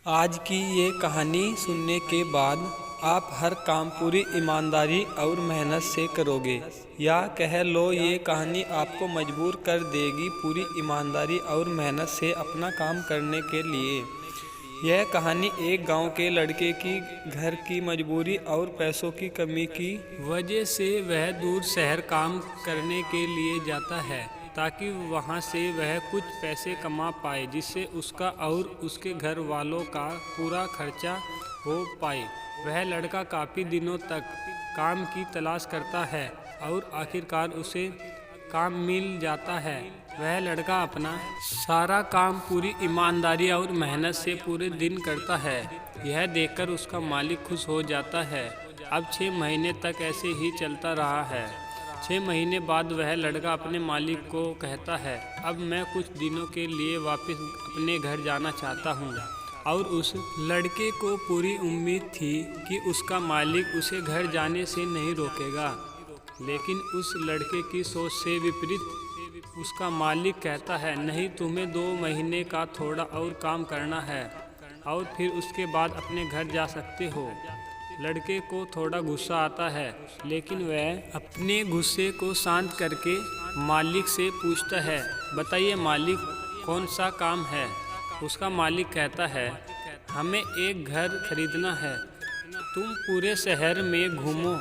आज की ये कहानी सुनने के बाद आप हर काम पूरी ईमानदारी और मेहनत से करोगे, या कह लो ये कहानी आपको मजबूर कर देगी पूरी ईमानदारी और मेहनत से अपना काम करने के लिए। यह कहानी एक गांव के लड़के की घर की मजबूरी और पैसों की कमी की वजह से वह दूर शहर काम करने के लिए जाता है, ताकि वहां से वह कुछ पैसे कमा पाए, जिससे उसका और उसके घर वालों का पूरा खर्चा हो पाए। वह लड़का काफ़ी दिनों तक काम की तलाश करता है और आखिरकार उसे काम मिल जाता है। वह लड़का अपना सारा काम पूरी ईमानदारी और मेहनत से पूरे दिन करता है। यह देखकर उसका मालिक खुश हो जाता है। अब 6 महीने तक ऐसे ही चलता रहा है। 6 महीने बाद वह लड़का अपने मालिक को कहता है, अब मैं कुछ दिनों के लिए वापस अपने घर जाना चाहता हूँ। और उस लड़के को पूरी उम्मीद थी कि उसका मालिक उसे घर जाने से नहीं रोकेगा, लेकिन उस लड़के की सोच से विपरीत उसका मालिक कहता है, नहीं, तुम्हें 2 महीने का थोड़ा और काम करना है और फिर उसके बाद अपने घर जा सकते हो। लड़के को थोड़ा गुस्सा आता है, लेकिन वह अपने गुस्से को शांत करके मालिक से पूछता है, बताइए मालिक, कौन सा काम है। उसका मालिक कहता है, हमें एक घर खरीदना है। तुम पूरे शहर में घूमो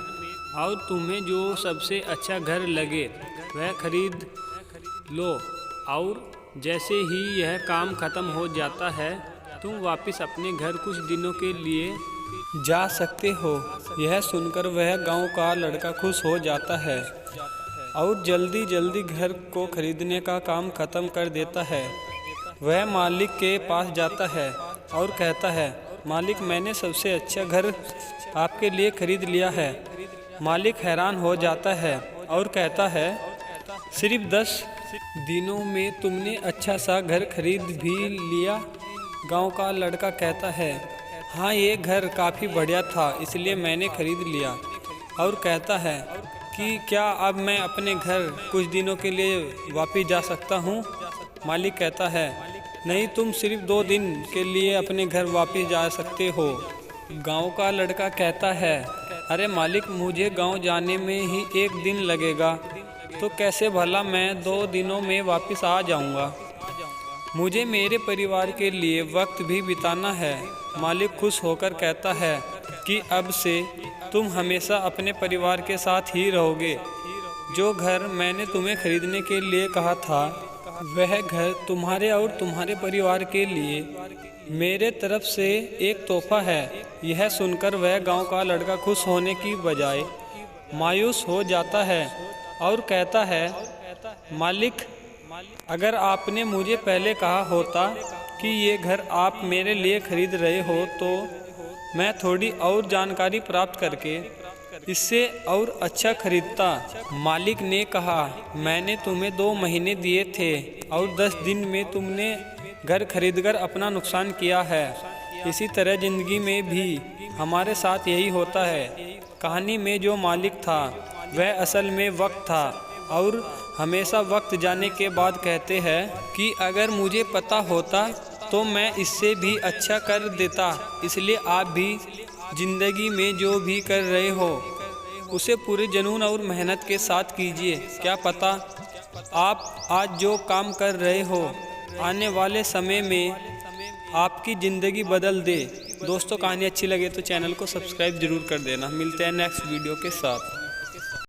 और तुम्हें जो सबसे अच्छा घर लगे वह खरीद लो, और जैसे ही यह काम ख़त्म हो जाता है तुम वापस अपने घर कुछ दिनों के लिए जा सकते हो। यह सुनकर वह गांव का लड़का खुश हो जाता है और जल्दी जल्दी घर को खरीदने का काम ख़त्म कर देता है। वह मालिक के पास जाता है और कहता है, मालिक, मैंने सबसे अच्छा घर आपके लिए खरीद लिया है। मालिक हैरान हो जाता है और कहता है, सिर्फ 10 दिनों में तुमने अच्छा सा घर खरीद भी लिया। गांव का लड़का कहता है, हाँ, ये घर काफ़ी बढ़िया था, इसलिए मैंने खरीद लिया। और कहता है कि क्या अब मैं अपने घर कुछ दिनों के लिए वापस जा सकता हूँ। मालिक कहता है, नहीं, तुम सिर्फ 2 दिन के लिए अपने घर वापस जा सकते हो। गांव का लड़का कहता है, अरे मालिक, मुझे गांव जाने में ही 1 दिन लगेगा, तो कैसे भला मैं 2 दिनों में वापस आ जाऊंगा। मुझे मेरे परिवार के लिए वक्त भी बिताना है। मालिक खुश होकर कहता है कि अब से तुम हमेशा अपने परिवार के साथ ही रहोगे। जो घर मैंने तुम्हें खरीदने के लिए कहा था, वह घर तुम्हारे और तुम्हारे परिवार के लिए मेरे तरफ से एक तोहफा है। यह सुनकर वह गांव का लड़का खुश होने की बजाय मायूस हो जाता है और कहता है, मालिक, अगर आपने मुझे पहले कहा होता कि ये घर आप मेरे लिए खरीद रहे हो, तो मैं थोड़ी और जानकारी प्राप्त करके इससे और अच्छा खरीदता। मालिक ने कहा, मैंने तुम्हें 2 महीने दिए थे और 10 दिन में तुमने घर खरीदकर अपना नुकसान किया है। इसी तरह ज़िंदगी में भी हमारे साथ यही होता है। कहानी में जो मालिक था वह असल में वक्त था, और हमेशा वक्त जाने के बाद कहते हैं कि अगर मुझे पता होता तो मैं इससे भी अच्छा कर देता। इसलिए आप भी ज़िंदगी में जो भी कर रहे हो उसे पूरे जुनून और मेहनत के साथ कीजिए। क्या पता आप आज जो काम कर रहे हो आने वाले समय में आपकी ज़िंदगी बदल दे। दोस्तों, कहानी अच्छी लगे तो चैनल को सब्सक्राइब ज़रूर कर देना। मिलते हैं नेक्स्ट वीडियो के साथ।